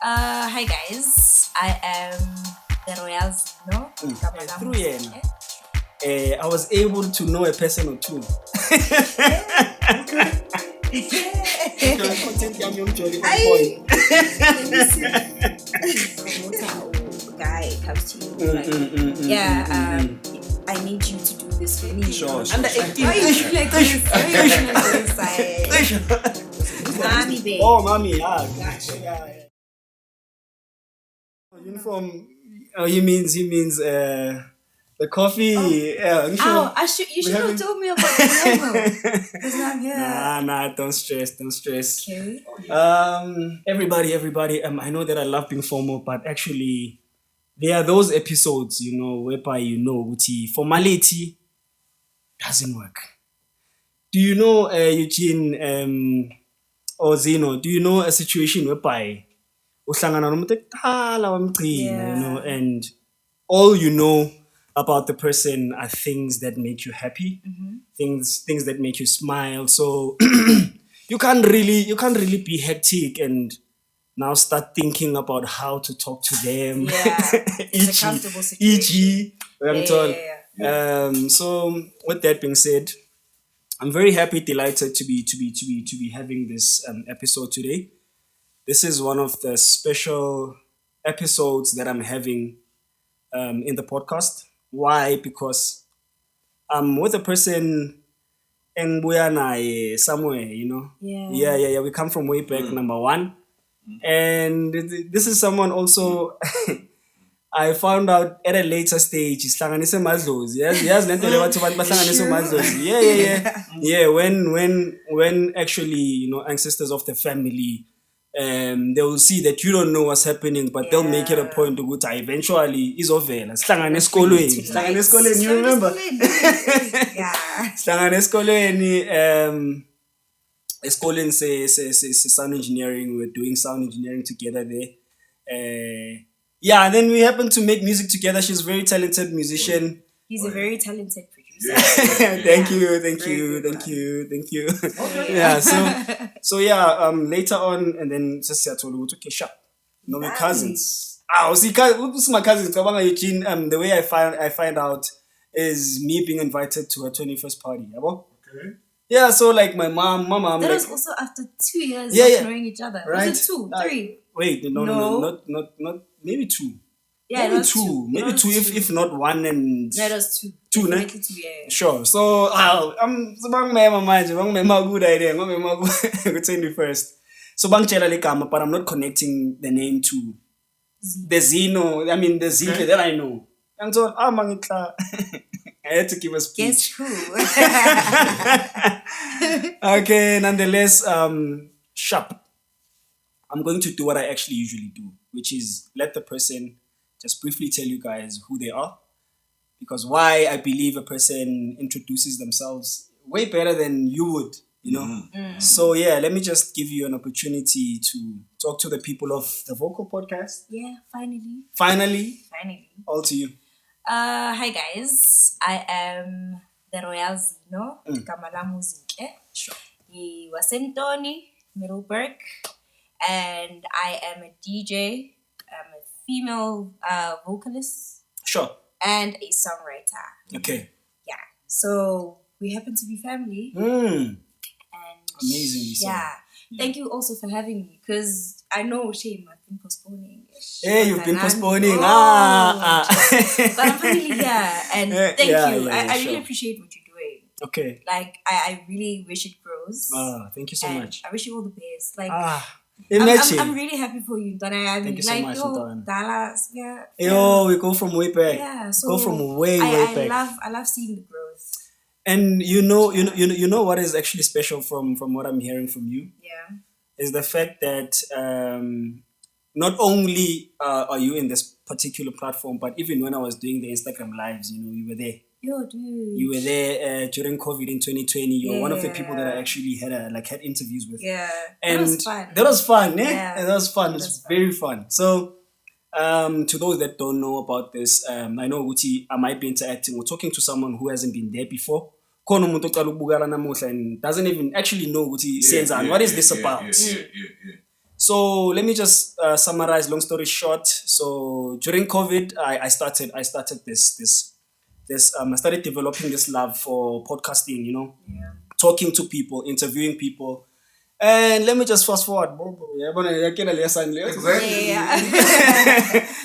Hi guys, I am the Royal Zino. Through yena. I was able to know a person or two. Guy comes to you. I need you to do this for me. Sure. Under 18. Why you feel like this? Mommy, babe. Oh, mommy, yeah. Uniform. Oh, he means the coffee. You should have told me about the logo. Because I'm here. Nah, don't stress. Okay. Everybody, I know that I love being formal, but actually there are those episodes, whereby formality doesn't work. Do you know, Eugene or Zino, do you know a situation whereby and all you know about the person are things that make you happy, things that make you smile. So you can't really be hectic and now start thinking about how to talk to them. It's a comfortable situation. So with that being said, I'm very delighted to be having this episode today. This is one of the special episodes that I'm having in the podcast. Why? Because I'm with a person and we are somewhere, Yeah. We come from way back, number one. And this is someone also I found out at a later stage. Yeah, when actually, ancestors of the family, they will see that you don't know what's happening, but they'll make it a point to go to eventually is over. Sihlangane esikolweni, you remember? Sihlangane esikolweni, esikoleni se sound engineering. We're doing sound engineering together there. Then we happened to make music together. She's a very talented musician. He's a very talented producer. Thank you. Later on, and then just told me, okay, sure. We're cousins. Who's my cousins? The way I find out is me being invited to her 21st party. Okay. Yeah, so like my mom. That was also after 2 years of knowing each other. Right? Was it 2, 3? Wait, no, not maybe 2. Yeah, maybe 2. Maybe 2 if not 1 and... No, it was 2. 2, ne? 2, yeah. Sure. So, I'm good idea. 21st. So, but I'm not connecting the name to the Zino. I mean, the Zino that I know. And so, I had to give a speech. Guess who? Okay, nonetheless, sharp. I'm going to do what I actually usually do, which is let the person just briefly tell you guys who they are. Because why I believe a person introduces themselves way better than you would, So let me just give you an opportunity to talk to the people of the Vocal Podcast. Yeah, finally. Finally. All to you. Hi guys, I am the Royal Zino. Kamala Muzike. Sure. Wasentoni, Middleburg. And I am a DJ. I'm a female vocalist. Sure. And a songwriter. Okay. Yeah. So we happen to be family. And amazing. Yeah. Thank you also for having me, because I know shame I've been postponing. Hey, you've been postponing. But I'm finally here, and thank you. I really sure. appreciate what you're doing. Okay. Like I really wish it grows. Thank you so much. I wish you all the best. Like I'm really happy for you. Thank you so much, Dallas, yeah. We go from way back. Yeah, so go from way back. I love seeing the growth. And you know what is actually special from what I'm hearing from you? Yeah. Is the fact that not only are you in this particular platform, but even when I was doing the Instagram lives, you were there. Yo, dude. You were there during COVID in 2020. You were one of the people that I actually had interviews with. Yeah. And that was fun. That was fun, eh? Yeah. And that was fun. It was very fun. So, to those that don't know about this, I know Uti, I might be interacting or talking to someone who hasn't been there before. Khona umuntu oqala ukubukala namuhla and doesn't even actually know ukuthi senzani. What is this about? So let me just summarize. Long story short, so during COVID, I started this I started developing this love for podcasting. Talking to people, interviewing people. And let me just fast forward. Exactly.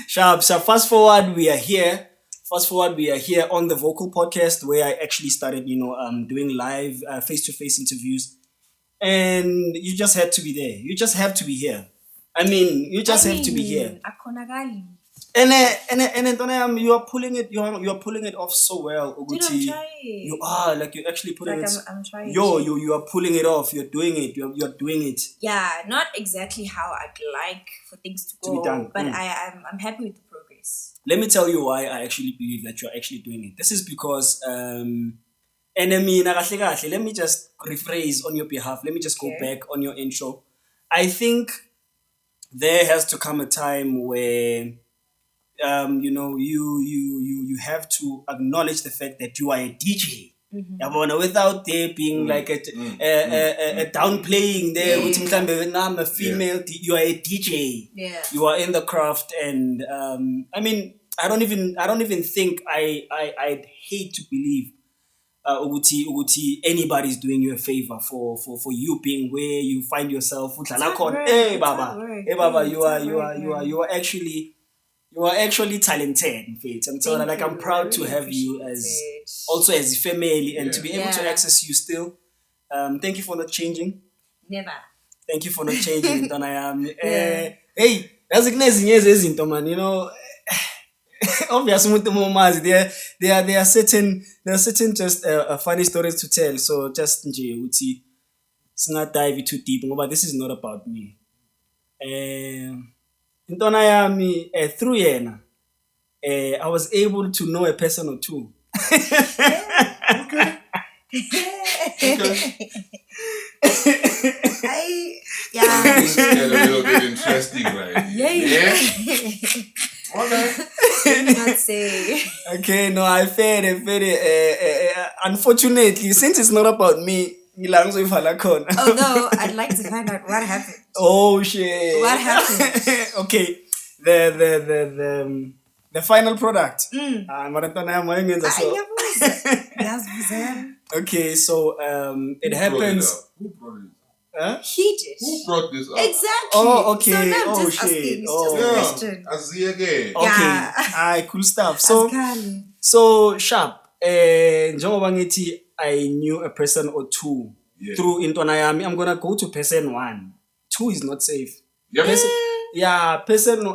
Sharp. Fast forward, we are here. On the vocal podcast where I actually started, doing live face-to-face interviews. And you just had to be there. You just have to be here. I mean, you just have to be here. And then you are pulling it. You are pulling it off so well, Uguti. You are like you're actually pulling it. I'm trying. You are pulling it off. You're doing it. You're doing it. Yeah, not exactly how I'd like for things to go, be done. but I'm happy with the progress. Let me tell you why I actually believe that you're actually doing it. This is because enemy let me just rephrase on your behalf. Let me just go back on your intro. I think there has to come a time where you have to acknowledge the fact that you are a DJ. Without there being like a downplaying there with I'm a female, you are a DJ. Yeah. You are in the craft, and I mean I don't even think I'd hate to believe Uguti anybody's doing you a favor for you being where you find yourself. Hey Baba, you are actually talented. I'm telling you, like I'm proud to have you as a family and to be able to access you still. Thank you for not changing. Never. Thank you for not changing. Hey, that's izinto man, obviously there are certain just funny stories to tell. So just nje it's not dive too deep, but this is not about me. Intona yami through yena I was able to know a person or two. Okay. Things get a little bit interesting, right? Yeah. Okay. Not say. Okay, no, I fed it. Unfortunately, since it's not about me, Although I'd like to find out what happened. Oh shit! What happened? Okay, the final product. Okay, so it happens. Who brought it up? Huh? He did. Who brought this up? Exactly. Oh, okay. So now Oh, just shit. asking. It's Oh. just a Yeah. question. I see again. Okay, Yeah. alright, cool stuff. Ascali. So sharp. Njengoba ngithi I knew a person or two through intwana yami. I'm gonna go to person one. Two is not safe. Yep. Person.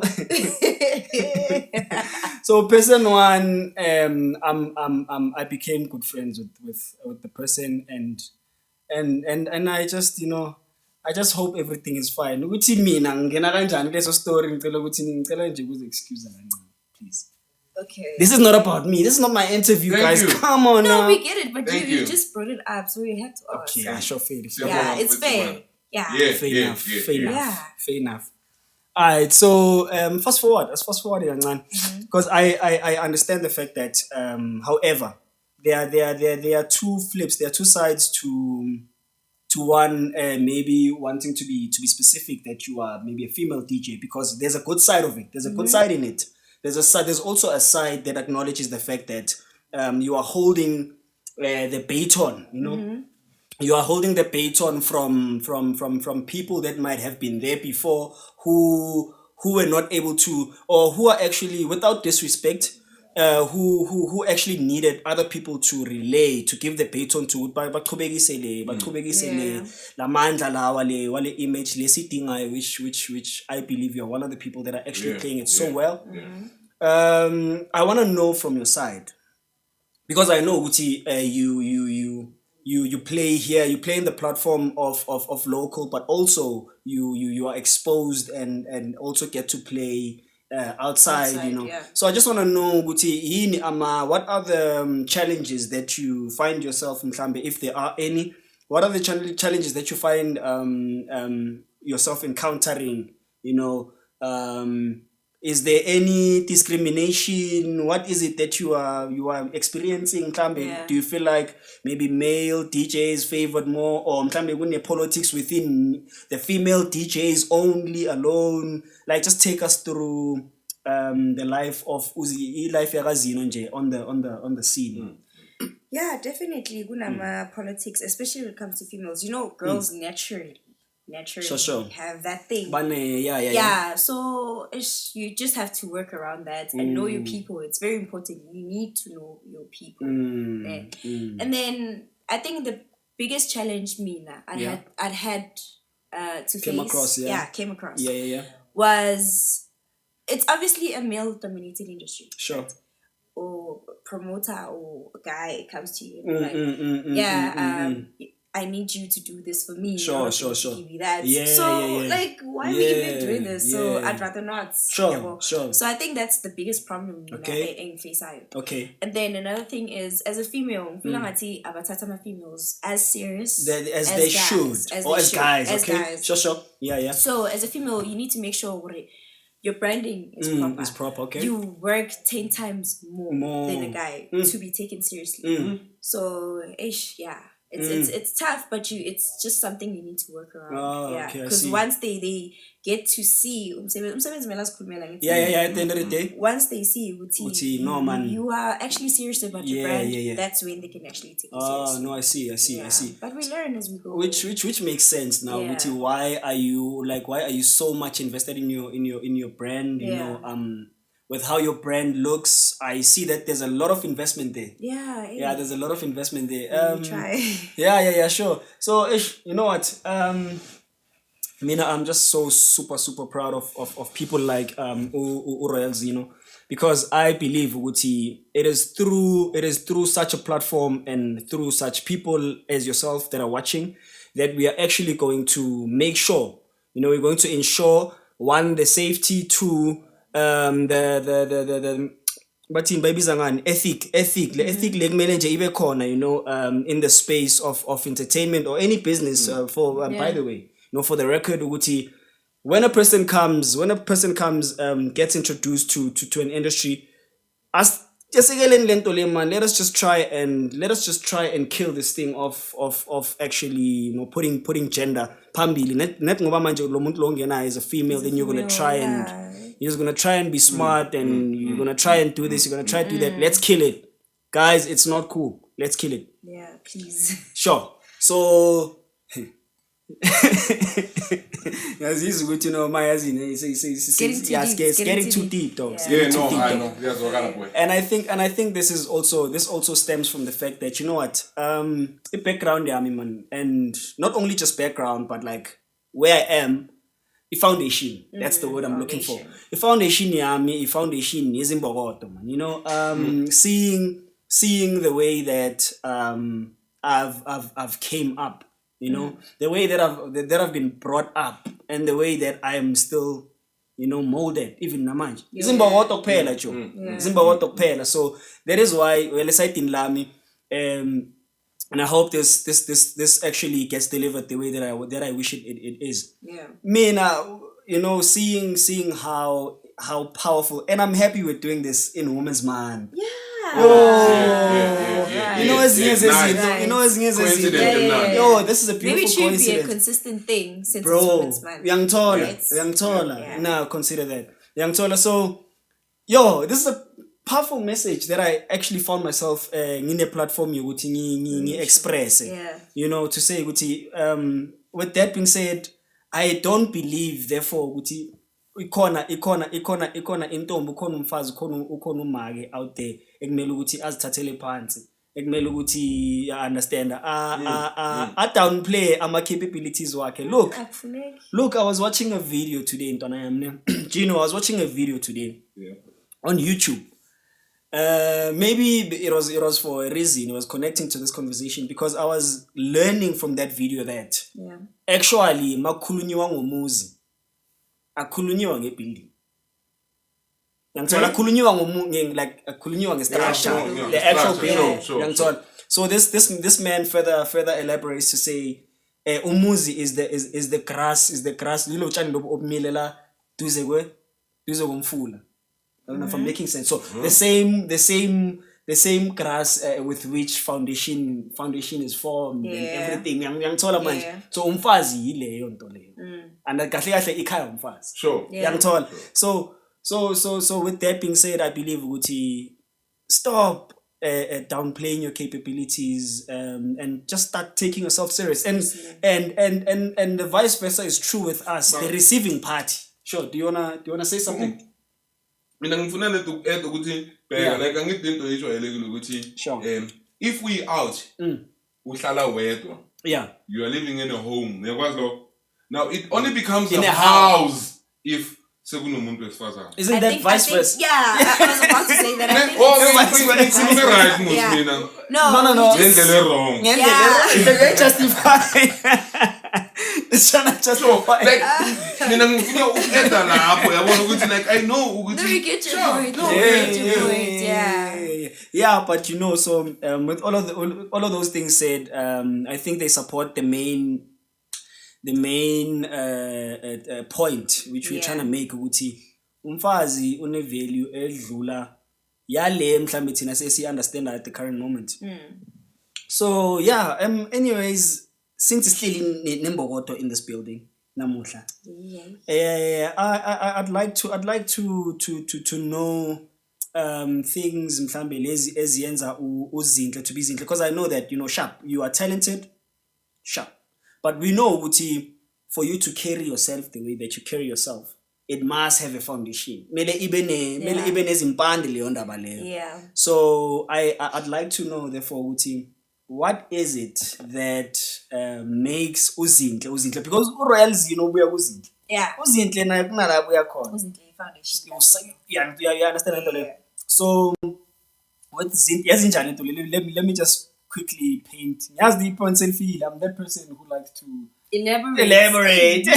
So person one, I became good friends with the person, and I just I just hope everything is fine. Ukuthi mina ngena kanjani leso story ngicela ukuthi ngicela nje ukuze excuse kancane, please. Okay. This is not about me. This is not my interview, Thank guys. you. Come on No, now. we get it, but Thank you you. just brought it up, so we had to ask. Okay, sure, fair. Yeah, it's fair. Yeah. Yeah, Fair yeah, enough. yeah, Fair yeah. enough. Yeah. Fair enough. Alright, so fast forward. Let's fast forward because I understand the fact that however there are two flips. There are two sides to one maybe wanting to be specific that you are maybe a female DJ, because there's a good side of it. There's a good side in it. There's also a side that acknowledges the fact that you are holding the baton. You are holding the baton from people that might have been there before, who were not able to, or who are actually, without disrespect, who actually needed other people to relay, to give the baton to baqhubekisele la mandla lawa wale image lesidingayo, which I believe you're one of the people that are actually playing it so well. I want to know from your side, because I know Uti, you play here, you play in the platform of local, but also you are exposed and also get to play outside, yeah. So I just want to know, Guti, what are the challenges that you find yourself in Mhlambe, if there are any? What are the challenges that you find yourself encountering, is there any discrimination? What is it that you are experiencing? Yeah. Do you feel like maybe male DJs favored more, or when politics within the female DJs only alone? Like, just take us through the life of Uzi, life ya Zino nje on the scene. Yeah, definitely. Kunama politics, especially when it comes to females. Girls naturally Sure. have that thing. Yeah. So you just have to work around that and know your people. It's very important. You need to know your people. And then I think the biggest challenge I'd had to Came across. Yeah. Was, it's obviously a male-dominated industry. Sure. Right? Or promoter or guy comes to you I need you to do this for me. Sure. Give you that. Yeah. Like, why are we even doing this? So I'd rather not. Sure. So I think that's the biggest problem in face side. Okay. And then another thing is, as a female, abatata females as serious as they guys, should, or as guys. Okay. Sure. Yeah. So as a female, you need to make sure your branding is proper. Okay. You work 10 times more than a guy to be taken seriously. So, it's tough, but it's just something you need to work around. Because once they get to see, at the end of the day, once they see you are actually serious about your brand, that's when they can actually take you seriously. No, I see. But we learn as we go. Which makes sense now. Why are you so much invested in your brand? With how your brand looks, I see that there's a lot of investment there. Yeah, there's a lot of investment there. Try. Yeah, sure. So, you know what? Mina, I'm just so super proud of people like Royal Zino, because I believe it is through such a platform and through such people as yourself that are watching that we are actually going to make sure, we're going to ensure, one, the safety, two, the but in babies ethic le ethic le kumele nje ibe khona, in the space of entertainment or any business. By the way, for the record, when a person comes gets introduced to an industry, let us just try and kill this thing of actually putting gender phambili. Net ngoba manje lo muntu lo ngena is a female, then you're going to try and be smart, and you're going to try and do this, you're going to try to do that. Let's kill it, guys. It's not cool. Let's kill it. Yeah, please. Sure. So it's getting too deep, dogs. I know. Yes, and I think this also stems from the fact that, the background man, and not only just background, but like where I am, the foundation. That's the word I'm looking for. The foundation is in Bogota, man. Seeing the way that I've came up. The way that I've been brought up, and the way that I am still, molded, even namanje. So that is why and I hope this actually gets delivered the way that I wish it is. Yeah. Seeing how powerful, and I'm happy with doing this in Women's Man. Yeah. This is a beautiful maybe it should coincidence. be a consistent thing since it's Women's Man. Young Tola. Now consider that. Young Tola. So, this is a powerful message that I actually found myself in a platform you express. To say, with that being said, I don't believe, therefore, ikhona intombi, ukhona umfazi, ukhona umake out there ekumele ukuthi azithathele phansi, ekumele ukuthi understand downplay ama capabilities wakhe. Look, I was watching a video today, Gino, I was watching a video today on YouTube. Maybe it was for a reason. It was connecting to this conversation because I was learning from that video that actually makhulunyiwa ngomuzi akhulunyiwa ngebuilding. Akhulunyiwa akhulunyiwa ngestructure, the actual building. So this man further elaborates to say umuzi is the grass lilo tshani lobu obumilela duze bizogumfula. I don't know if I'm making sense. So the same grass with which foundation is formed and everything. Ngiyangithola manje. So umfazi yileyo nto leyo. And kahle kahle ikhaya umfazi. Sure. Ngiyangithola. So with that being said, I believe ukuthi stop downplaying your capabilities and just start taking yourself serious. And the vice versa is true with us, the receiving party. Sure. Do you wanna say something? Mina ngifuna le to add ukuthi bheka like angithi into ejwayelekile ukuthi if we out uhlala wedwa, you are living in a home, uyakwazi lo. Now it only becomes a house if sekunomuntu wesifazana. Isn't that vice versa? Yeah, I was about to say that. I think No. Ngendlela wrong. They justify. It's trying to justify. Like mina ngifuna ukenda lapho yabona ukuthi like I know ukuthi no, you get your point. Yeah, but so with all of those things said, I think they support the main point which we're trying to make ukuthi umfazi une value edlula yale mhlambe thina sesi understand at the current moment. So anyways, since sihleli nembokodo in this building namuhla, I'd like to know things mhlambe lezi eziyenza uzinhle to be zinhle, because I know that sharp, you are talented, sharp, but we know ukuthi for you to carry yourself the way that you carry yourself, it must have a foundation. Mele ibe nezimpande leyo ndaba leyo. So I'd like to know therefore ukuthi what is it that makes uzinhle, because uRoyal Zino ubuya kuzinhle. Uzinhle naye kunalapho uyakhona. Uzinhle foundation. You understand that leyo. So with zinhle yazinjani into let me just quickly paint. Yazi the point selfie, I'm that person who likes to elaborate.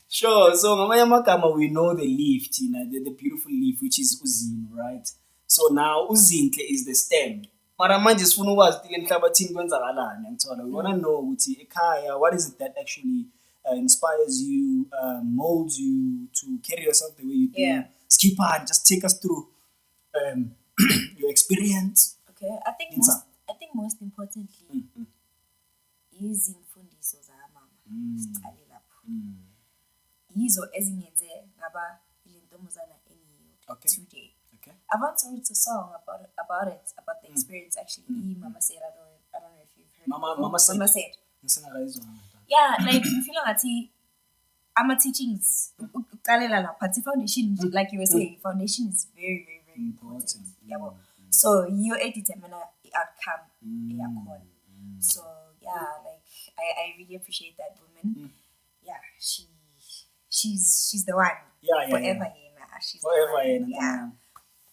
Sure. So ngamanye amagama, we know the leaf, Tina, the beautiful leaf which is uzino, right? So now uzinhle is the stem. Mara manje sifuna ukwazi ukuthi emhlabathini kwenzakalani, ngithola. We want to know ukuthi ekhaya, what is it that actually inspires you, molds you to carry yourself the way you do. Skip on, just take us through your experience. Okay, I think most importantly is imfundiso zamama. Siqale lapho. Yizo ezingenze ngaba ilentombazana engiyo today. Okay. I want to write a song about the experience actually. Mama said, I don't know if you've heard. Mama said. Yeah, like you feel like I'm teachings. Foundation, like you were saying, foundation is very, very, very important. So you determine the outcome. So like I really appreciate that woman. She's the one. Forever. She's forever.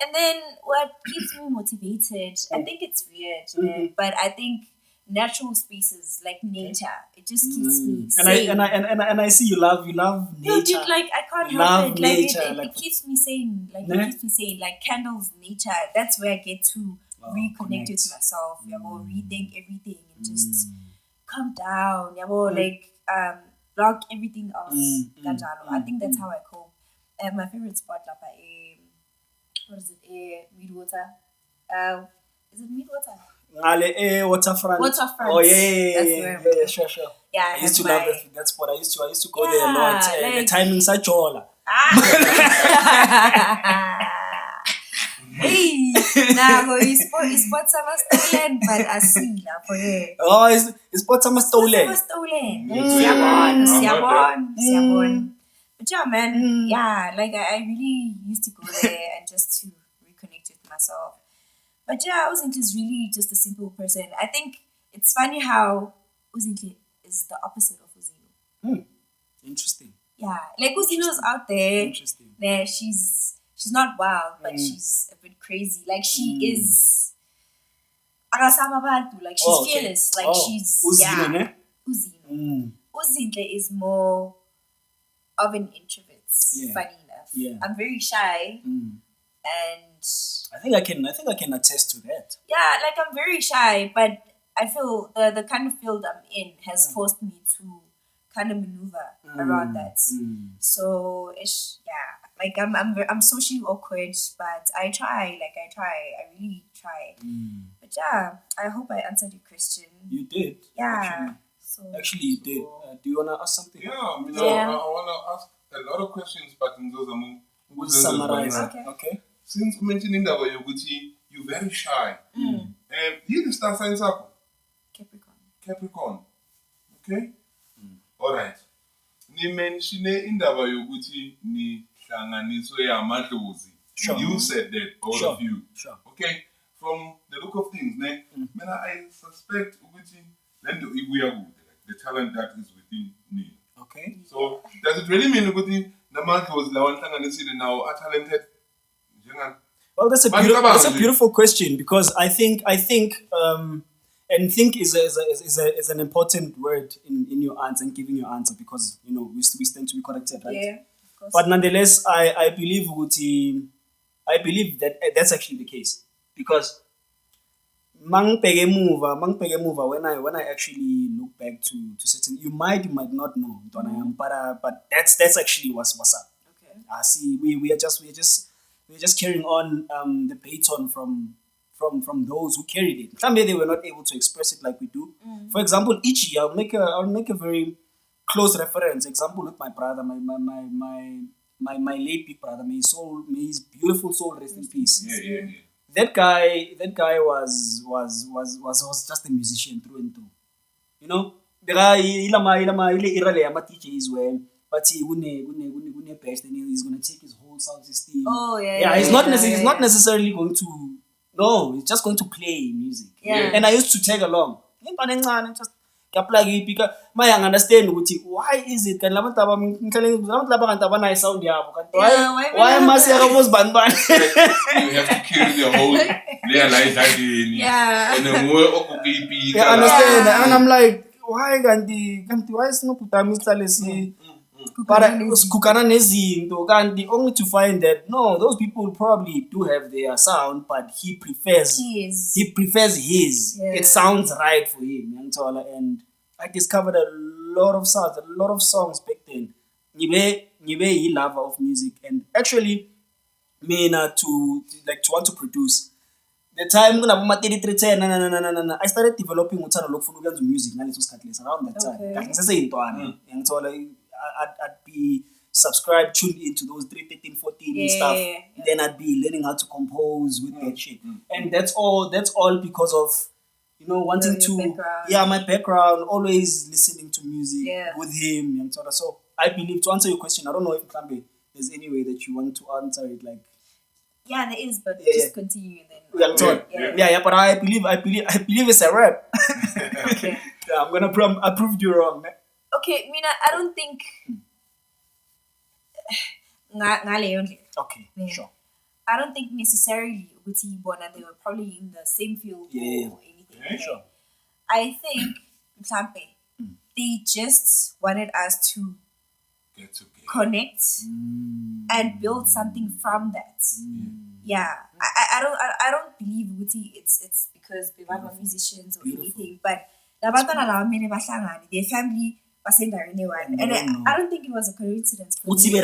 And then what keeps me motivated, I think it's weird, but I think natural spaces like nature, it just keeps me sane. And I see you love nature. No, dude, like I can't help it. Like it keeps me sane. Like it keeps me sane. Like candles, nature. That's where I get to reconnect with myself. Rethink everything and just calm down. Like block everything else. I think that's how I cope. My favorite spot what is it? Midwater. Is it Midwater? Waterfront. Waterfront. Oh yeah, sure. Yeah, I used to love that spot. I used to go there a lot. The timing such all. Hey, now it's spot some stolen, but I see now for you. Oh, it's spot some stolen. Siabon. But yeah, man, like I really used to go there and just to reconnect with myself. But yeah, Uzinhle is really just a simple person. I think it's funny how Uzinhle is the opposite of Uzino. Interesting. Yeah, like Uzino's out there. Interesting. There, she's not wild, but she's a bit crazy. Like she is. Like she's fearless. Like she's Uzino, Uzino. Uzinhle is more of an introvert. Funny enough, I'm very shy, and I think I can attest to that. Yeah, like I'm very shy, but I feel the kind of field I'm in has forced me to kind of maneuver around that. So like I'm socially awkward, but I try. I really try. But yeah, I hope I answered your question. You did. Yeah. Actually, you did. Do you wanna ask something? Yeah, I wanna ask a lot of questions, but we'll summarize. Okay. Since mentioning that you're very shy. You the star signs up. Capricorn. Okay. All right. Ni mentioned indaba yokuthi ni hlanganiswe yamadlozi. You said that, both of you. Sure. Okay. From the look of things, I suspect the talent that is within me. Okay. So does it really mean that the madlozi now are talented? Well, that's a beautiful question, because I think and think is an important word in your answer and giving your answer, because we stand to be corrected, right? Yeah, of course. But nonetheless, I believe that that's actually the case, because mang pege mover when I actually look back to certain, you might not know, but that's actually what's up. Okay. I see. We're just carrying on the baton from those who carried it. Maybe they were not able to express it like we do. For example, each year I'll make a very close reference. Example with my brother, my late big brother. May his beautiful soul rest in peace. Yeah. That guy was just a musician through and through. The guy ilama teacher as well. But he wouldn't best, and he's gonna take his whole sound system. Oh yeah. He's not necessarily going to. No, he's just going to play music. Yeah. And I used to tag along. Just I understand why is it? Why must I almost ban? You have to carry the whole realize again. Yeah. And then more I understand, and I'm like, why is no putamista only to find that no, those people probably do have their sound, but he prefers his. Yeah. It sounds right for him, and I discovered a lot of songs back then. Nibe he lover of music, and actually, to want to produce. The time I started developing music around that time. I'd be subscribed, tuned into those 313, 14 stuff. Yeah. Then I'd be learning how to compose with that shit. And that's all because of, wanting my background, always listening to music with him. So I believe, to answer your question, I don't know if there's any way that you want to answer it like. Yeah, there is, but just continue then. But I believe it's a rap. Okay. I proved you wrong, man. Okay, Mina, I don't think. Okay, sure. I don't think necessarily Uti Bona, they were probably in the same field or anything. Yeah, sure. I think they just wanted us to connect and build something from that. Yeah, I don't believe Uti it's because we were musicians or anything, but their family. And I don't think it was a coincidence. I don't think it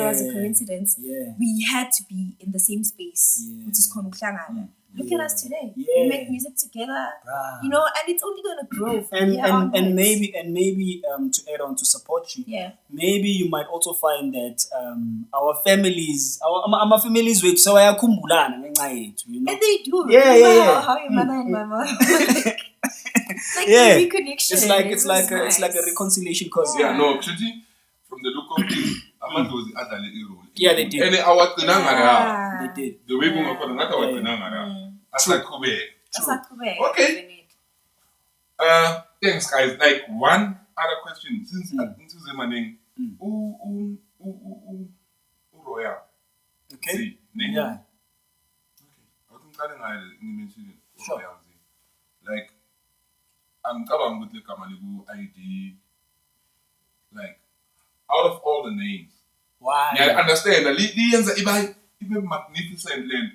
was a coincidence. We had to be in the same space, which is Look at us today. We make music together, and it's only gonna grow. And maybe to add on to support you. Maybe you might also find that our families which so ayakumbulana ngenxa yethu, And they do. How your mother and my mom. The reconnection. It's like a reconciliation, cause from the look of things, amadlozi adlale irole. Yeah, they did. And awagcina ngara. They did. The way kungakhona ngathi awagcina ngara. Asaqhubeka. Okay. Thanks guys. Like one other question since into Zemaneng. Royal. Okay. Yeah. Okay. I think mention Royal. Like I'm coming with the Kamalibu ID. Like out of all the names. Wow. Yeah, I understand. The even magnificent land.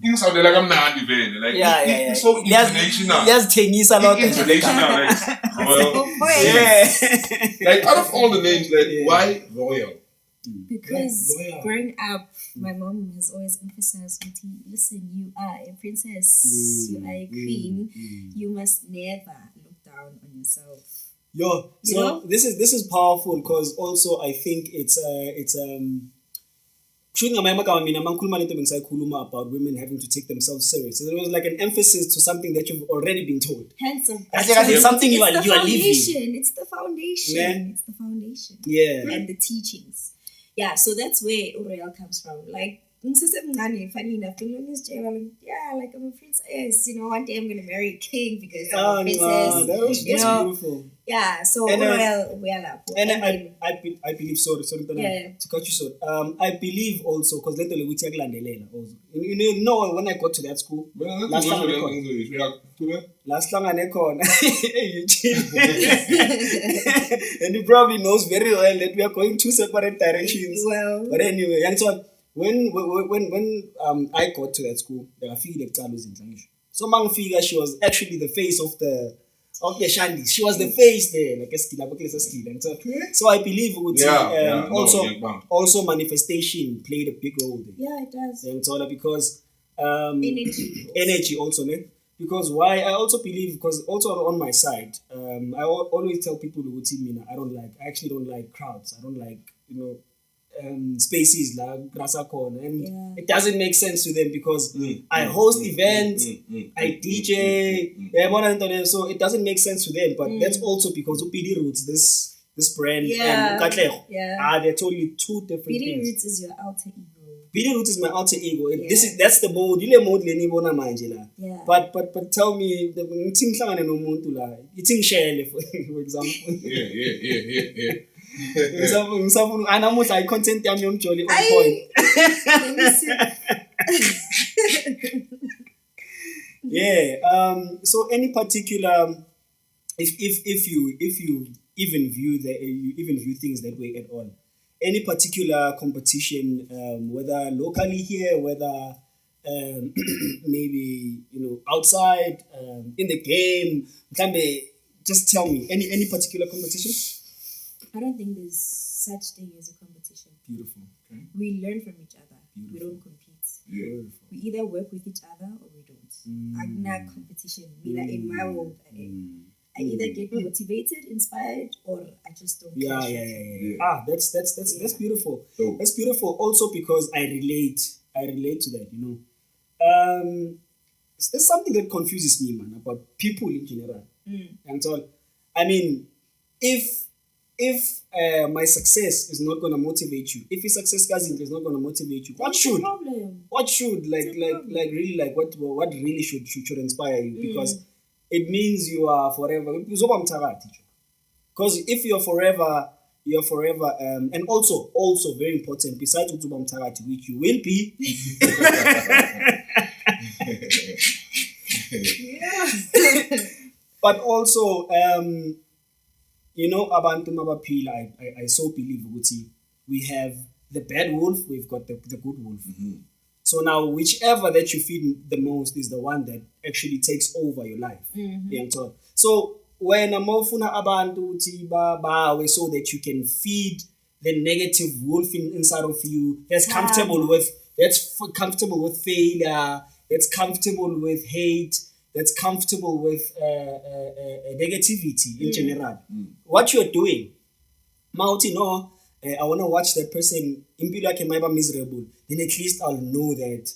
Things are like I'm not even like it's so international. Yes, Chinese a lot. International, like Like out of all the names, like why Royal? Because growing up, my mom has always emphasized, listen, you are a princess, you are a queen, you must never look down on yourself. So this is powerful because also I think it's about women having to take themselves serious. So there was like an emphasis to something that you've already been told. Handsome. It's something you are living. It's the foundation. Yeah. It's the foundation. Yeah. And the teachings. Yeah, so that's where Royal comes from. Like, funny enough, like I'm a princess. One day I'm gonna marry a king because I'm a princess. That's beautiful. Yeah, so Royal, and I believe sorry to cut you short. I believe also because later you know when I got to that school last time I corner and he probably knows very well that we are going two separate directions. Well, but anyway, young son. When I got to that school, there were few lecturers in English. So Mangfiga, she was actually the face of the Shandis. She was the face there, like a skill. So I believe also manifestation played a big role there. Yeah, it does. And so because energy also, because why I also believe because also on my side, I always tell people who see me, I actually don't like crowds. I don't like spaces like Grasakon, and it doesn't make sense to them because I host events, I DJ, so it doesn't make sense to them. But that's also because PD Roots, this brand, and they're totally two different PD things. Roots is your alter ego. PD Roots is my alter ego. That's the mode. Yeah. But tell me, it's share for example. Yeah. I content jolly on point. So any particular if you even view things that way at all, any particular competition, whether locally here, whether maybe outside, in the game, just tell me any particular competition. I don't think there's such thing as a competition. Beautiful. Okay. We learn from each other. Beautiful. We don't compete. Beautiful. We either work with each other or we don't. I'm not competition. In my world, I either get motivated, inspired, or I just don't. Yeah. That's beautiful. Oh. That's beautiful. Also because I relate to that. There's something that confuses me, man, about people in general. And so, I mean, if my success is not gonna motivate you, if your success cousin is not gonna motivate you, what should what really should inspire you? Because it means you are forever. Because if you're forever, and also very important, besides Utubam Tarati, which you will be. But also, abantu mabaphila, I so believe we have the bad wolf, we've got the good wolf. So now whichever that you feed the most is the one that actually takes over your life. So when amofuna abantu bawe, so that you can feed the negative wolf inside of you that's comfortable with failure, that's comfortable with hate, that's comfortable with negativity in general. What you're doing, Mauti, no, I want to watch that person in miserable. Then at least I'll know that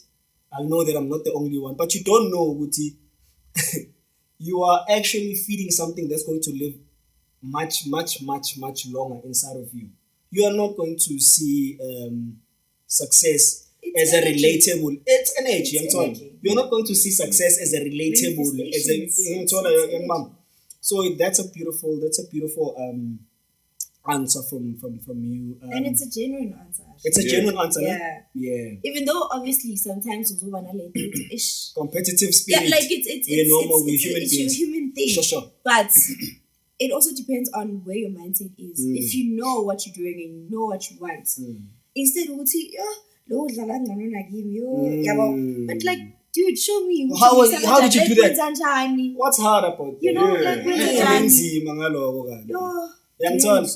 I'm not the only one. But you don't know, Guti. You are actually feeding something that's going to live much, much, much, much longer inside of you. You are not going to see success as a relatable. It's energy. I'm telling. You're not going to see success as a relatable. So that's a beautiful answer from you. And it's a genuine answer. It's a genuine answer. Yeah. Even though obviously sometimes competitive spirit. Yeah, like it's normal. We're human thing. Sure. But it also depends on where your mindset is. If you know what you're doing and you know what you want, instead of but like dude, show me. How did you do that? That? What's hard about that? You know, like when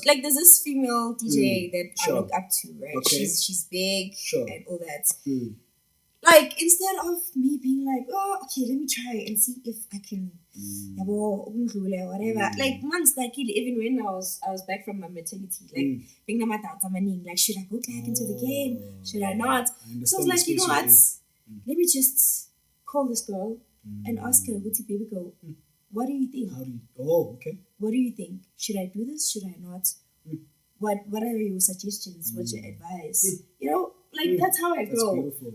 like there's this female DJ that I look up to, right? Okay. She's big and all that. Like, instead of me being like, oh, okay, let me try and see if I can, whatever. Like, months like even when I was back from my maternity, like, being my dad, like, should I go back into the game? Should I not? So I was like, you know what? Let me just call this girl and ask her, baby girl, what do you think? Okay. What do you think? Should I do this? Should I not? What are your suggestions? What's your advice? You know, like that's how I grow. Beautiful.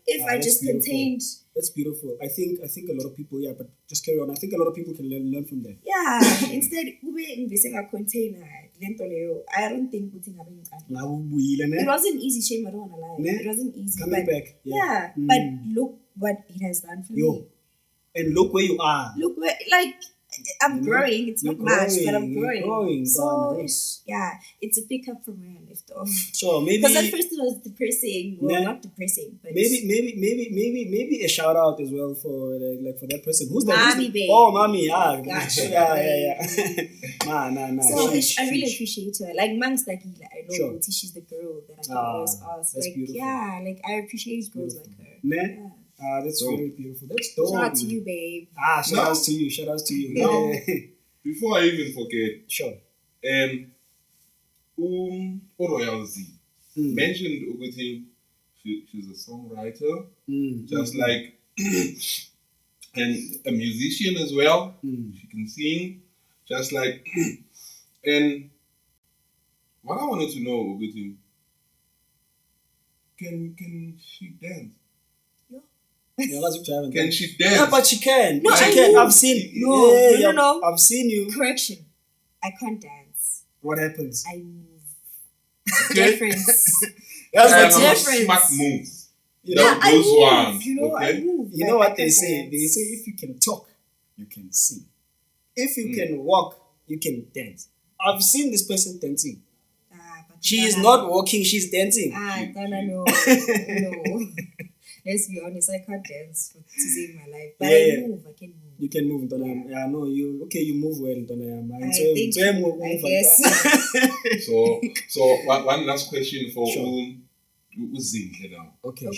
If I just contained. That's beautiful. I think a lot of people, but just carry on. I think a lot of people can learn from that. Yeah. Instead, investing a container. I don't think putting it wasn't easy, shame, I don't want to lie. It wasn't easy. Coming back. Yeah. But look what it has done for me. And look where you are. Look where, like, I'm growing. It's not much, but I'm growing. So, yeah, it's a pickup from where I left off. Sure, maybe because at first it was depressing. Well, not depressing, but maybe a shout out as well for for that person. Who's that? Mommy, babe. Oh, mommy, yeah. Gotcha. Yeah. Nah. So I really appreciate her. Like, Mangs, like I know she's the girl that I can always ask. Like, beautiful. Yeah, like I appreciate girls like her. Yeah. That's very beautiful. That's dope. Shout out to you, babe. Shout out to you. No. Before I even forget, sure. Royal Z mentioned ukuthi she's a songwriter, just like and a musician as well. She can sing, just like and what I wanted to know ukuthi can she dance? Can she dance? Yeah, but she can. No, she can. I've seen. No. I've seen you. Correction. I can't dance. What happens? I move. Difference. That's the difference. Smart moves. I move. Ones. You know, okay? I move. You know what they say? They say if you can talk, you can sing. If you can walk, you can dance. I've seen this person dancing. She is not walking. She's dancing. No. Let's be honest, I can't dance to save my life. But I move, I can move. You can move, Donna. Yeah, no, you move well, Donna. I guess. So one last question for Uzinhle now. Okay. Royal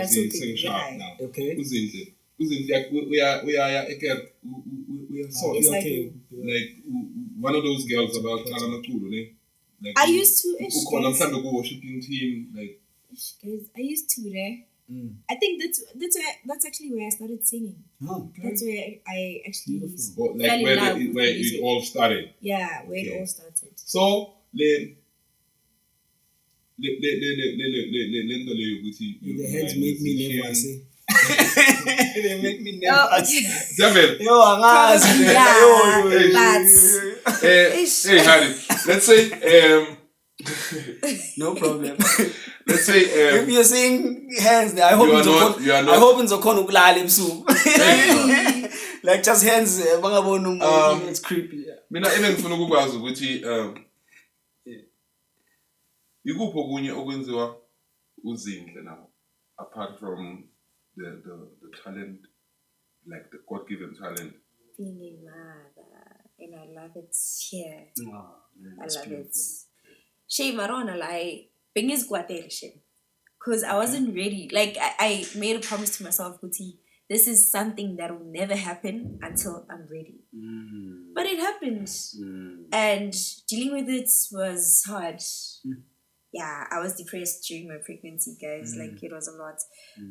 Zino sing sharp now. Okay. Uzinhle, we are so okay. Like one of those girls about Kalamakulo, like I used to worshiping team, like guys, I used to there. I think that's actually where I started singing. Oh, okay. That's where I actually like where it all started. Yeah, where it all started. So the hands make me never say. They make me never say. Hey, Harry. Let's say no problem. Let's say if you're saying hands, I hope it's like just hands. It's creepy. Mina even ngifuna ukukwazi ukuthi ikuphi okunye okwenziwa uzinhle now apart from the talent, like the God-given talent. Being a mother, and I love it here. I love it. Shame, I don't wanna lie. Being is shame. Because I wasn't ready. Like I made a promise to myself, Guti, this is something that will never happen until I'm ready. But it happened. And dealing with it was hard. Yeah, I was depressed during my pregnancy, guys. Like, it was a lot.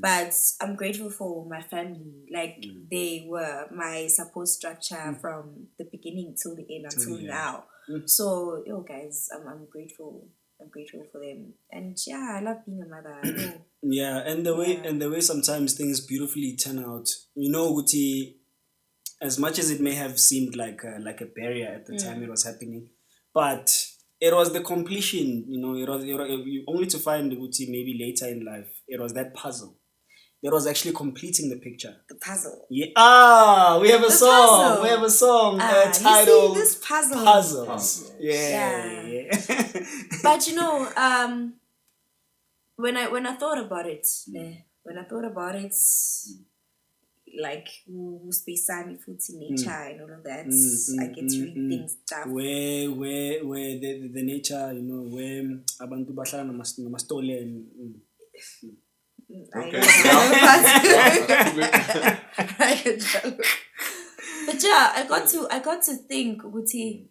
But I'm grateful for my family. Like, they were my support structure from the beginning till the end, until now. So, guys, I'm grateful. I'm grateful for them. And yeah, I love being a mother. Yeah, and the way sometimes things beautifully turn out. You know, Guti, as much as it may have seemed like a barrier at the time it was happening, but it was the completion. You know, it was only to find Guti maybe later in life. It was that puzzle that was actually completing the picture. The puzzle. Yeah. We have a song. Puzzle. We have a song titled this puzzle. Puzzles. Yeah. But you know, when I thought about it, when I thought about it, like space and food in nature and all of that, I get to read things stuff. Where the nature, where abantu bahlala namastole and Okay. But yeah, I got to think, Guti,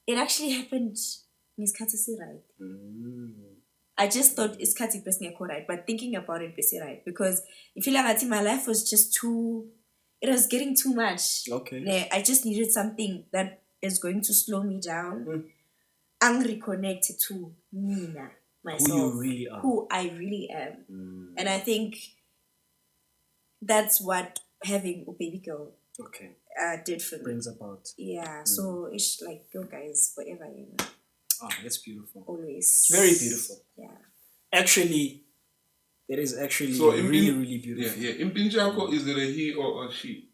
it actually happened in Iskatsi right. I just thought Iskatsi personally right, but thinking about it, right, because I feel like my life was just it was getting too much. Okay. I just needed something that is going to slow me down and reconnect to me, myself, who I really am. And I think that's what having a baby girl did for me. Brings about. Yeah, so it's like, yo guys, forever, Oh, that's beautiful. Always. It's very beautiful. Yeah. Actually, it is actually really beautiful. Yeah. In Pinchako, is it a he or a she?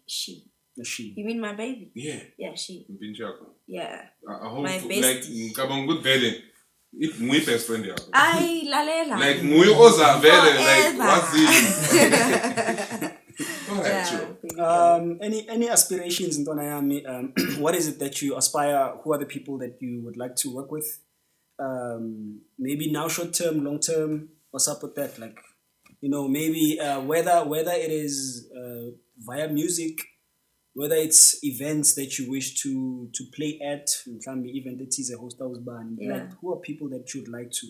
She. A she. You mean my baby? Yeah. Yeah, she. In Pinchako. Yeah. I hope My bestie. Like good vele. It's my best friend. Ay, lalela. Like muy oza vele. Like what's it? Any aspirations in Tonayami? What is it that you aspire? Who are the people that you would like to work with? Maybe now short term, long term, what's up with that? Like, maybe whether it is via music, whether it's events that you wish to play at, event that is a host house band. Yeah. Like, who are people that you'd like to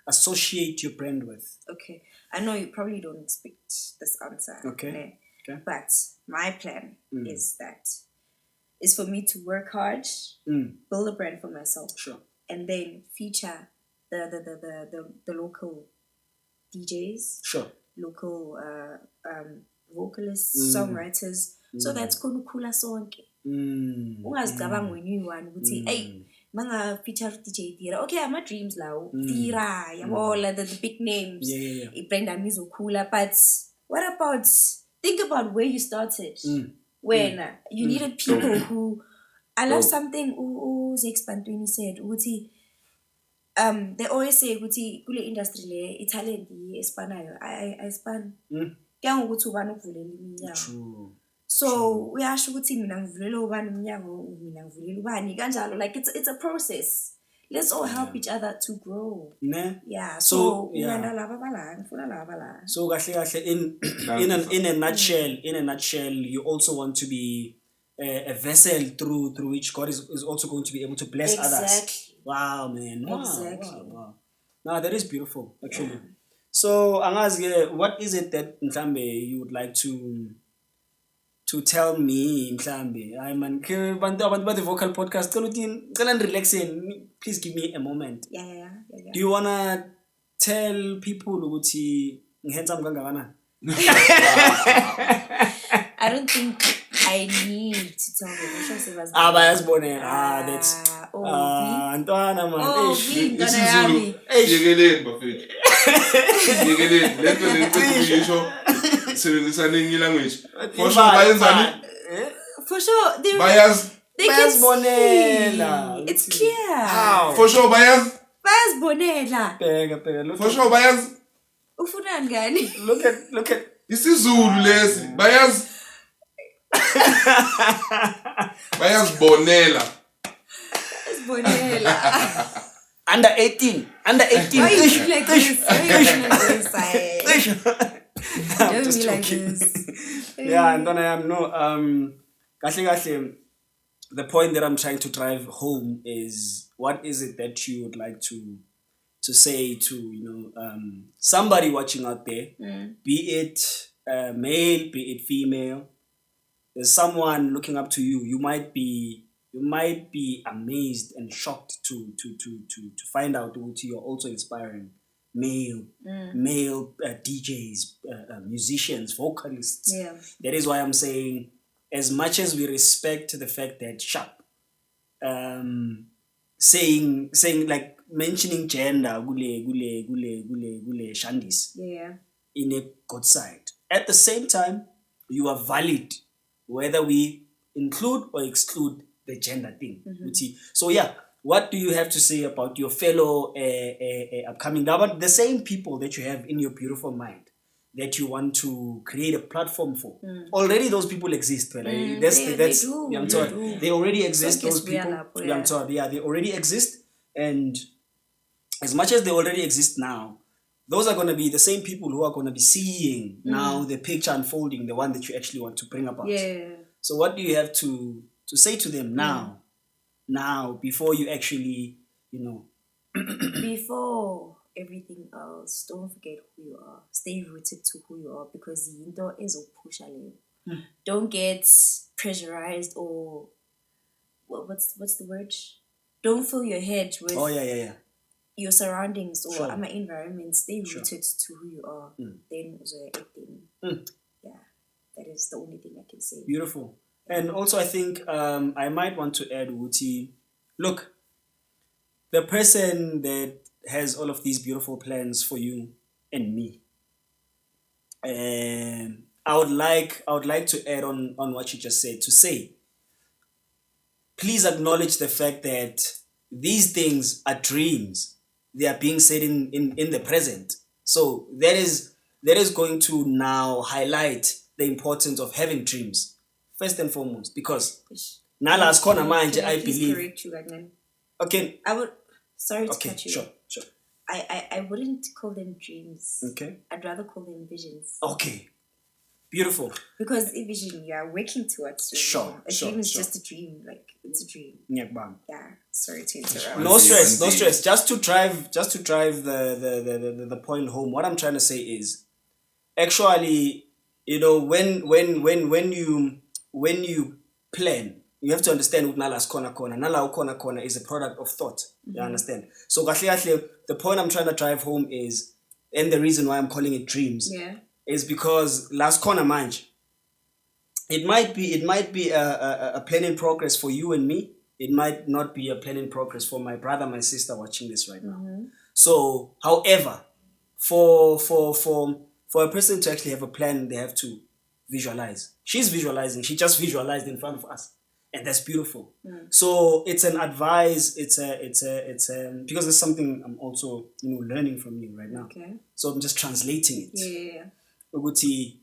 associate your brand with? Okay, I know you probably don't expect this answer. Okay. But my plan is for me to work hard, build a brand for myself, sure, and then feature the local DJs, sure, local vocalists, songwriters, so that's gonna cool us on. Ungazicabanga wenyuwane ukuthi hey manga feature DJ Tira, okay, my dreams now Tira all the big names, brand izokhula, but what about, think about where you started, when you needed people who, I love something Zex Pantweni said, they always say ukuthi kule industry le italent espanayo I span kuyanga ukuthi ubani ukuvulela iminyango, so uyasho ukuthi mina ngivulela ubani iminyango, mina ngivulela ubani kanjalo, like it's a process. Let's all help each other to grow. Yeah. So so in a nutshell, you also want to be a vessel through which God is also going to be able to bless others. Wow, man. Wow. No, that is beautiful, actually. Yeah. So, Angazge, what is it that Mhlambe you would like to tell me, Mhlambe? I'm about the vocal podcast. Relaxing. Please give me a moment. Yeah. Do you wanna tell people ukuthi handsome kangakana? I don't think I need to tell them. Bayasibone. That's Antwana man. Isizulu. Yekeleni bafethu. Yekeleni. Lento yisho sebenzisa nenye language. For sure bayenzani? For sure they can see. It's clear. How? For sure bayazibonela. Bheka. For sure ufuna ngani? Look at isizulu lesi bayazibonela. Under 18. Why you like this? I'm just joking. Yeah, and then I am kahle. The point that I'm trying to drive home is, what is it that you would like to say to somebody watching out there, be it male, be it female. There's someone looking up to you. You might be amazed and shocked to find out that you're also inspiring male DJs, musicians, vocalists. Yeah. That is why I'm saying, as much as we respect the fact that saying like mentioning gender gule shandis in a good side. At the same time, you are valid whether we include or exclude the gender thing. So what do you have to say about your fellow upcoming, about the same people that you have in your beautiful mind? that you want to create a platform for. Already those people exist. They already exist, those people. They already exist. And as much as they already exist now, those are going to be the same people who are going to be seeing now the picture unfolding, the one that you actually want to bring about. Yeah. So what do you have to say to them now, before you actually, Before everything else, don't forget who you are. Stay rooted to who you are, because into is a push. Don't get pressurized or what's the word? Don't fill your head with your surroundings or my environment. Stay rooted to who you are. Then that is the only thing I can say. Beautiful. And also I think I might want to add, Wuti, look, the person that has all of these beautiful plans for you and me, I would like to add on what you just said, to say, please acknowledge the fact that these things are dreams. They are being said in the present. So that is going to now highlight the importance of having dreams, first and foremost, because Nala as corner mind, I believe. Correct you, Agnan. Okay. I would. Sorry to cut you. Sure. I wouldn't call them dreams. Okay. I'd rather call them visions. Okay. Beautiful. Because a vision, you are working towards your dream. A dream is just a dream. Like, it's a dream. Yeah. Sorry to interrupt. No stress. Just to drive the point home. What I'm trying to say is, actually, when you plan, you have to understand what Nala's corner is a product of thought. You understand? So the point I'm trying to drive home is, and the reason why I'm calling it dreams, is because last corner manj, it might be a plan in progress for you and me. It might not be a plan in progress for my brother, my sister watching this right now. So, however, for a person to actually have a plan, they have to visualize. She's visualizing. She just visualized in front of us. And that's beautiful. So it's an advice. It's a because it's something I'm also learning from you right now. Okay. So I'm just translating it. Yeah. Uguti,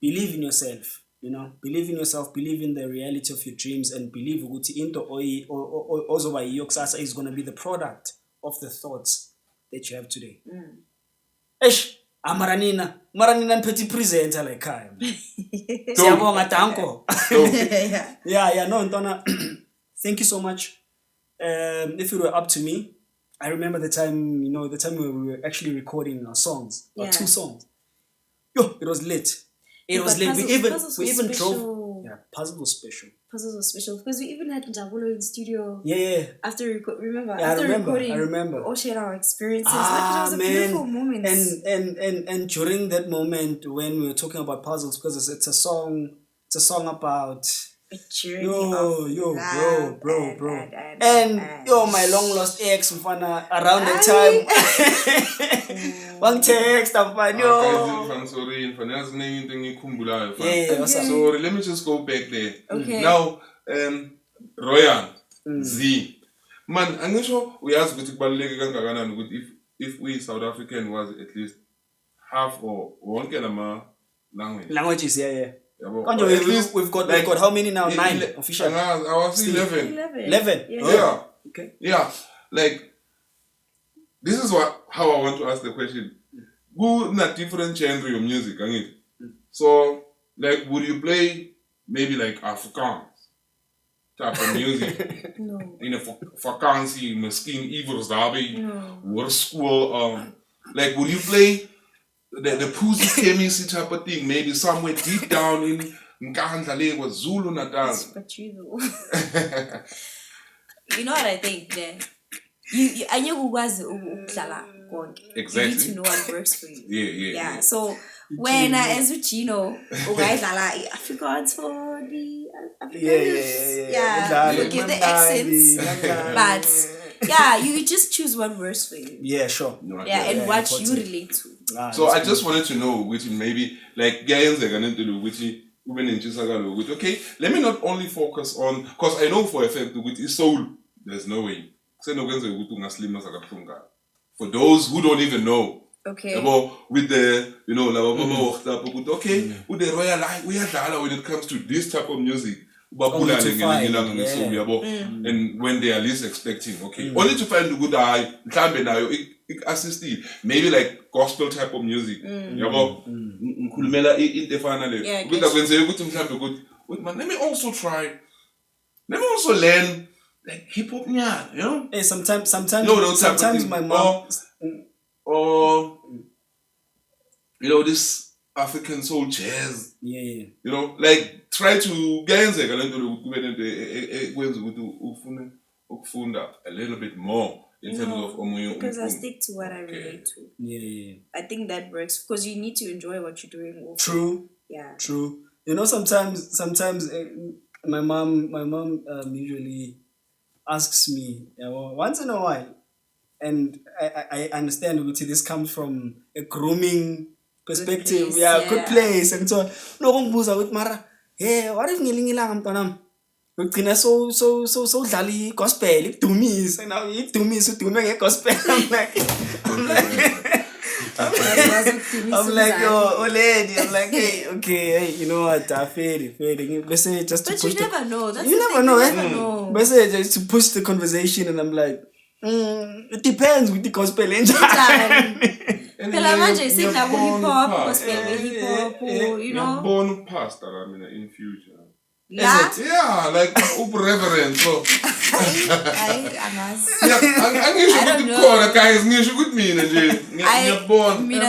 believe in yourself. Believe in yourself. Believe in the reality of your dreams, and believe Uguti into ozoba yoksasa is going to be the product of the thoughts that you have today. Maranina niphethe presenter like khaya. Siyabonga Danko. Yeah, no Ntona. Thank you so much. If it were up to me, I remember the time we were actually recording our songs, our 2 songs. Yo, it was lit. It was lit. We even drove. Yeah, Puzzle was special. Puzzles was special because we even had Njabulo in the studio. Yeah. After recording, I remember. We all shared our experiences. It was a beautiful moment. And during that moment when we were talking about puzzles, because it's a song about a journey of bro. And my long lost ex, mfana, around that time. One text, I'm fine. I'm sorry, sorry, let me just go back there. Okay. Now, Royal Z. Man, I'm not sure we asked if we South African was at least half or one kind language. Languages, yeah. At least we've got how many now? 9 official. I was 11. 11. Yeah. Okay. Yeah. Like, this is how I want to ask the question. Go in a different genre of music, so like, would you play maybe like Afrikaans type of music? No. In a vakansie, miskien iewers daarby, hoër school, like, would you play the Pussy Chemistry type of thing, maybe somewhere deep down in Nkandla Lake or Zulu Natal? But you know what I think there? Exactly. You need to know what works for you. Yeah. So when as Zino, Afrikaans for the Africans, you give the accents, but you just choose what works for you. Yeah, sure. And what you relate to. So I just wanted to know, which maybe like guys are gonna do which women in Chisagalo with. Okay, let me not only focus on, because I know for a fact with his soul, there's no way. For those who don't even know, Okay. With the, okay, with the Royal Line, we are when it comes to this type of music. And when they are least expecting, okay. Only to find a good eye, assist maybe like gospel type of music. Let me also try. Let me also learn like hip hop, Hey, sometimes my mom or this African soul jazz. Yeah. Like try to get a little bit more in terms of because I stick to what I relate to. Yeah. I think that works because you need to enjoy what you're doing. Also. True. Yeah. True. Sometimes my mom usually asks me once in a while, and I understand this comes from a grooming perspective. Good place. And so no with Mara. Hey, what if ngilingilang mntanam? Ugcina so dlali gospel to me. So now it to me so to me gospel. I'm like oh lady. I'm like, hey, okay, you know what? Fading. But you never know. You never know, eh? But just to push the conversation, and I'm like, it depends with the gospel angel. And sing that hip hop, gospel, hip hop, you know. Born pastor, in future. Yeah. Yeah, like reverend. So. I don't know.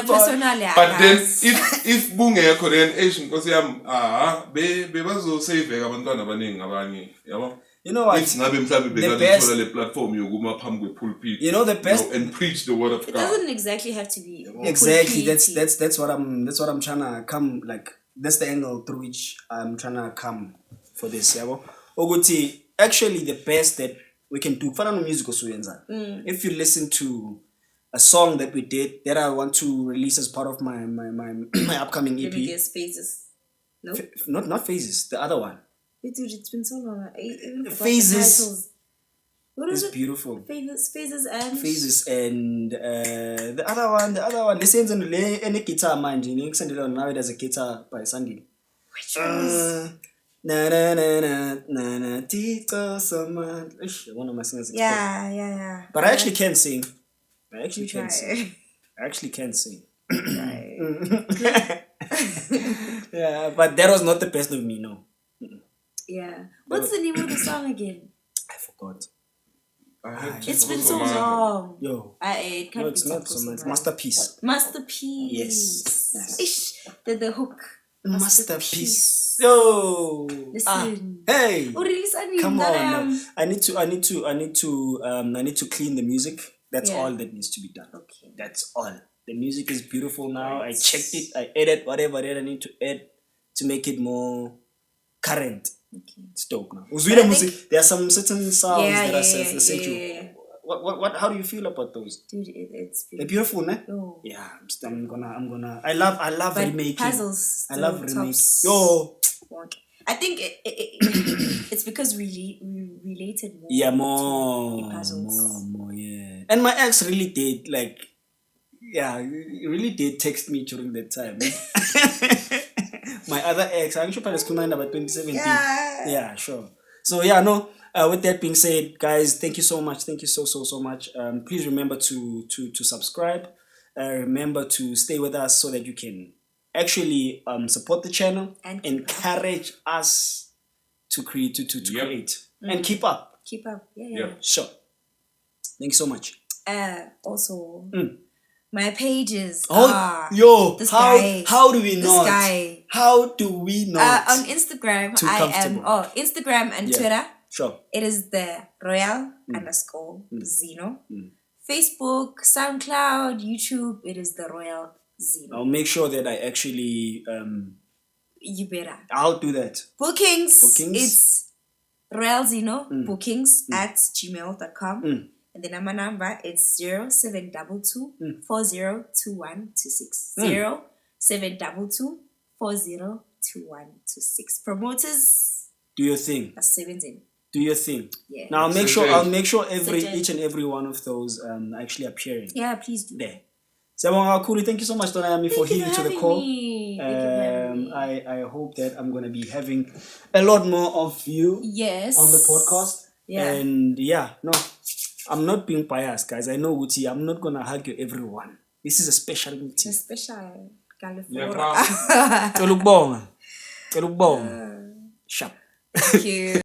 Personally, but then if bunge then Asian because bebazo save abantwana abaningi abanye yabo. You know what? If the best platform pulpit. You know the best and preach the word of God. It doesn't exactly have to be exactly. That's what I'm trying to come like. That's the angle through which I'm trying to come for this. Oguti, actually the best that we can do. If you listen to a song that we did that I want to release as part of my upcoming EP. Maybe there's Phases. No? Not Phases. The other one. Dude, it's been so long. Phases. What is it's it? Beautiful. Phases and the other one. Listen to any guitar man. You send it on now. There's a guitar by Sandy. Which one? Na Tito Sama. One of my singers. Yeah. But I actually can sing. I actually can sing. Yeah, but that was not the best of me, no. Yeah. What's the name of the song again? I forgot. It's been so long. Yo. It can't it's not so much. Masterpiece. Yes. The hook. Masterpiece. Yo. Listen. Hey. Really come on. I need to clean the music. That's all that needs to be done. Okay. That's all. The music is beautiful now. Right. I checked it. I added whatever that I need to add to make it more current. Okay. It's dope now. There are some certain sounds that are essential. Yeah. What? How do you feel about those? Dude, it's beautiful. They're beautiful, ne? Oh. Yeah, I'm gonna. I love remaking. Puzzles. I love remaking. Yo. I think it's because we related more. Yeah, more. Yeah. And my ex really did really did text me during that time. My other ex, I'm sure about 2017. Yeah, sure. So with that being said, guys, thank you so much. Thank you so much. Please remember to subscribe. Remember to stay with us so that you can actually support the channel and encourage us to create and keep up. Yeah. Sure. Thank you so much. Also. My pages how do we not? How do we not? On Instagram, Instagram and Twitter. Sure. It is the Royal _Zino. Facebook, SoundCloud, YouTube. It is the Royal Zino. I'll make sure that I actually. You better. I'll do that. Bookings. It's Royal Zino bookings at gmail.com. And the number is 0722 402126. 0722 402126. Promoters. Do your thing. That's 17. Do your thing. Yeah. Now I'll make sure each and every one of those actually appearing. Yeah, please do. There. Thank you so much, Tonayami, for healing to the call. I hope that I'm going to be having a lot more of you on the podcast. Yeah. And I'm not being biased, guys. I know Uti, I'm not going to hug everyone. This is a special meeting. A special Yeah, California. Sharp. Thank you.